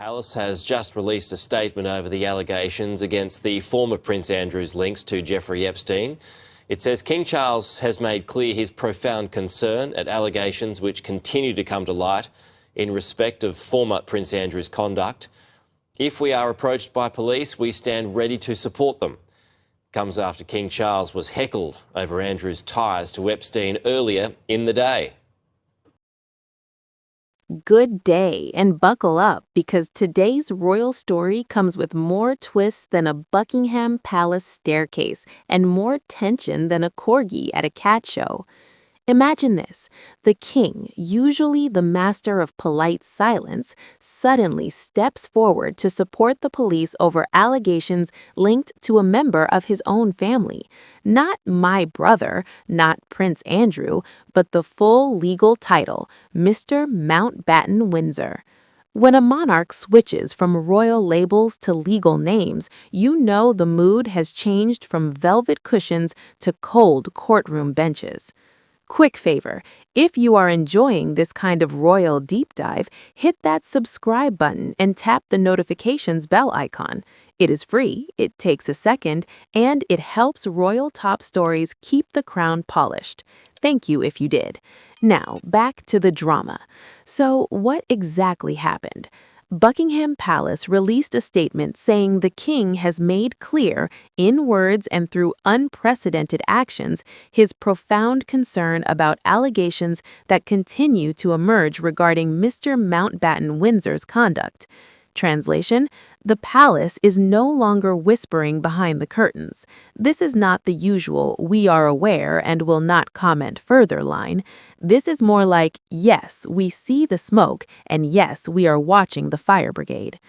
Palace has just released a statement over the allegations against the former Prince Andrew's links to Jeffrey Epstein. It says King Charles has made clear his profound concern at allegations which continue to come to light in respect of former Prince Andrew's conduct. If we are approached by police, we stand ready to support them. Comes after King Charles was heckled over Andrew's ties to Epstein earlier in the day. Good day, and buckle up because today's royal story comes with more twists than a Buckingham Palace staircase and more tension than a corgi at a cat show. Imagine this: the king, usually the master of polite silence, suddenly steps forward to support the police over allegations linked to a member of his own family. Not my brother, not Prince Andrew, but the full legal title, Mr. Mountbatten-Windsor. When a monarch switches from royal labels to legal names, you know the mood has changed from velvet cushions to cold courtroom benches. Quick favor, if you are enjoying this kind of royal deep dive, hit that subscribe button and tap the notifications bell icon. It is free, it takes a second, and it helps Royal Top Stories keep the crown polished. Thank you if you did. Now, back to the drama. So, what exactly happened? Buckingham Palace released a statement saying the king has made clear, in words and through unprecedented actions, his profound concern about allegations that continue to emerge regarding Mr. Mountbatten-Windsor's conduct. Translation: the palace is no longer whispering behind the curtains. This is not the usual "we are aware and will not comment further" line. This is more like, yes, we see the smoke, and yes, we are watching the fire brigade.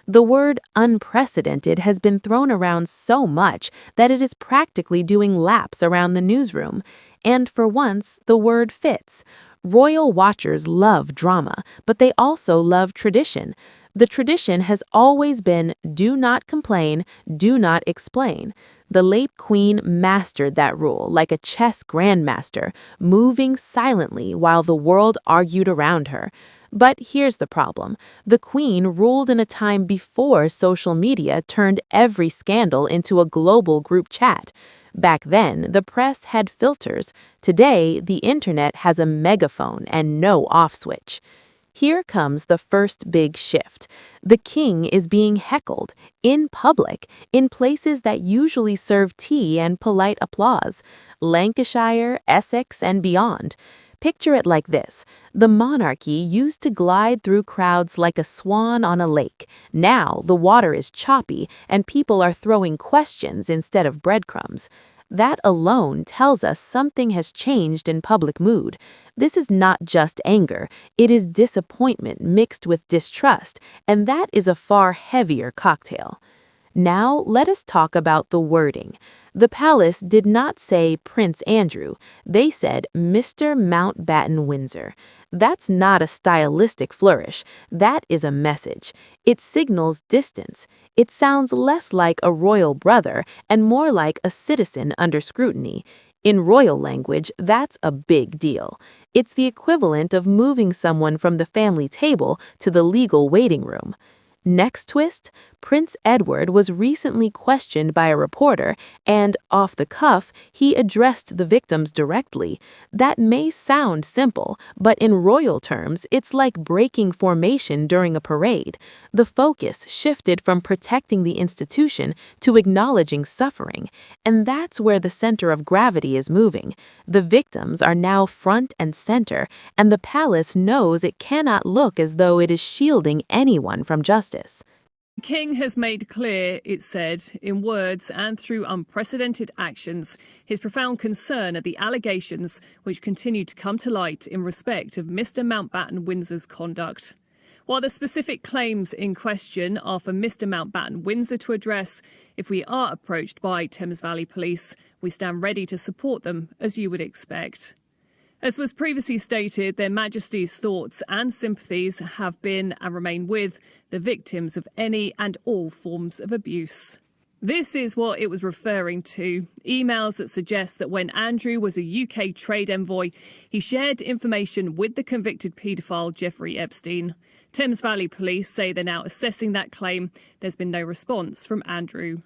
The word unprecedented has been thrown around so much that it is practically doing laps around the newsroom. And for once, the word fits. Royal watchers love drama, but they also love tradition. The tradition has always been do not complain, do not explain. The late Queen mastered that rule like a chess grandmaster, moving silently while the world argued around her. But here's the problem. The Queen ruled in a time before social media turned every scandal into a global group chat. Back then, the press had filters. Today, the internet has a megaphone and no off switch. Here comes the first big shift. The king is being heckled in public, in places that usually serve tea and polite applause. Lancashire, Essex, and beyond. Picture it like this. The monarchy used to glide through crowds like a swan on a lake. Now the water is choppy and people are throwing questions instead of breadcrumbs. That alone tells us something has changed in public mood. This is not just anger, it is disappointment mixed with distrust, and that is a far heavier cocktail. Now let us talk about the wording. The palace did not say Prince Andrew, they said Mr. Mountbatten-Windsor. That's not a stylistic flourish, that is a message. It signals distance. It sounds less like a royal brother and more like a citizen under scrutiny. In royal language, that's a big deal. It's the equivalent of moving someone from the family table to the legal waiting room. Next twist, Prince Edward was recently questioned by a reporter and, off the cuff, he addressed the victims directly. That may sound simple, but in royal terms, it's like breaking formation during a parade. The focus shifted from protecting the institution to acknowledging suffering, and that's where the center of gravity is moving. The victims are now front and center, and the palace knows it cannot look as though it is shielding anyone from justice. The king has made clear, it said, in words and through unprecedented actions, his profound concern at the allegations which continue to come to light in respect of Mr. Mountbatten-Windsor's conduct. While the specific claims in question are for Mr. Mountbatten-Windsor to address, if we are approached by Thames Valley Police, we stand ready to support them, as you would expect. As was previously stated, Their Majesty's thoughts and sympathies have been and remain with the victims of any and all forms of abuse. This is what it was referring to. Emails that suggest that when Andrew was a UK trade envoy, he shared information with the convicted paedophile Jeffrey Epstein. Thames Valley Police say they're now assessing that claim. There's been no response from Andrew.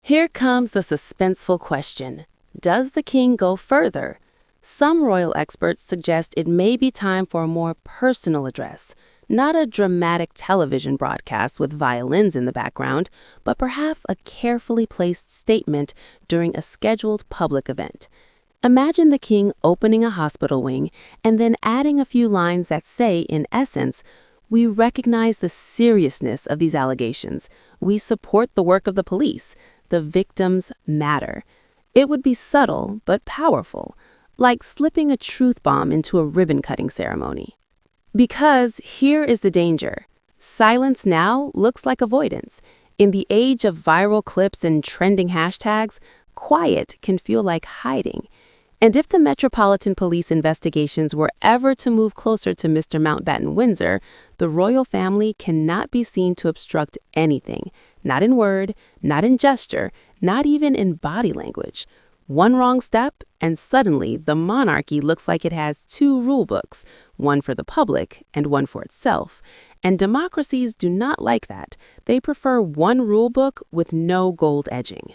Here comes the suspenseful question. Does the king go further? Some royal experts suggest it may be time for a more personal address, not a dramatic television broadcast with violins in the background, but perhaps a carefully placed statement during a scheduled public event. Imagine the king opening a hospital wing and then adding a few lines that say, in essence, "We recognize the seriousness of these allegations. We support the work of the police. The victims matter." It would be subtle but powerful, like slipping a truth bomb into a ribbon-cutting ceremony. Because here is the danger. Silence now looks like avoidance. In the age of viral clips and trending hashtags, quiet can feel like hiding. And if the Metropolitan Police investigations were ever to move closer to Mr. Mountbatten Windsor, the royal family cannot be seen to obstruct anything, not in word, not in gesture, not even in body language. One wrong step, and suddenly the monarchy looks like it has two rule books, one for the public and one for itself. And democracies do not like that. They prefer one rule book with no gold edging.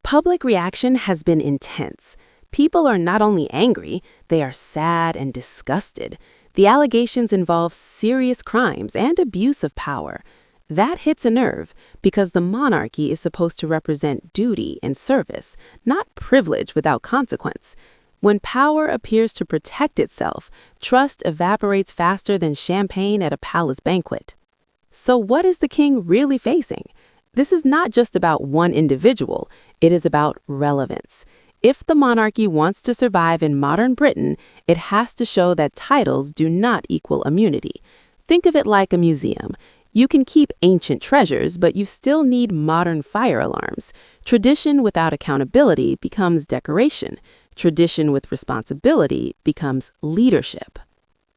Public reaction has been intense. People are not only angry, they are sad and disgusted. The allegations involve serious crimes and abuse of power. That hits a nerve because the monarchy is supposed to represent duty and service, not privilege without consequence. When power appears to protect itself, trust evaporates faster than champagne at a palace banquet. So what is the king really facing? This is not just about one individual, it is about relevance. If the monarchy wants to survive in modern Britain, it has to show that titles do not equal immunity. Think of it like a museum. You can keep ancient treasures, but you still need modern fire alarms. Tradition without accountability becomes decoration. Tradition with responsibility becomes leadership.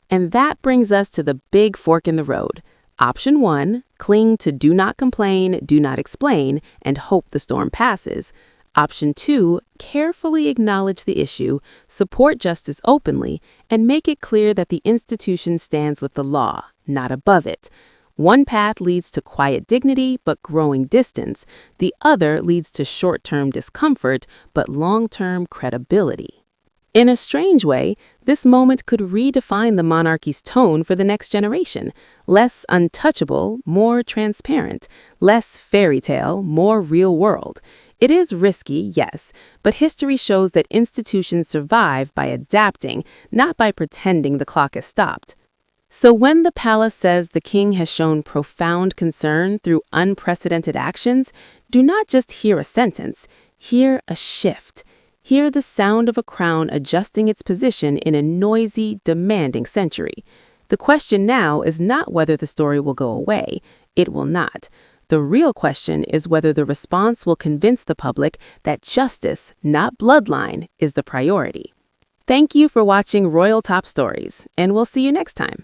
And that brings us to the big fork in the road. Option 1, cling to do not complain, do not explain, and hope the storm passes. Option 2, carefully acknowledge the issue, support justice openly, and make it clear that the institution stands with the law, not above it. One path leads to quiet dignity but growing distance. The other leads to short-term discomfort but long-term credibility. In a strange way, this moment could redefine the monarchy's tone for the next generation. Less untouchable, more transparent. Less fairy tale, more real world. It is risky, yes, but history shows that institutions survive by adapting, not by pretending the clock has stopped. So when the palace says the king has shown profound concern through unprecedented actions, do not just hear a sentence, hear a shift. Hear the sound of a crown adjusting its position in a noisy, demanding century. The question now is not whether the story will go away. It will not. The real question is whether the response will convince the public that justice, not bloodline, is the priority. Thank you for watching Royal Top Stories, and we'll see you next time.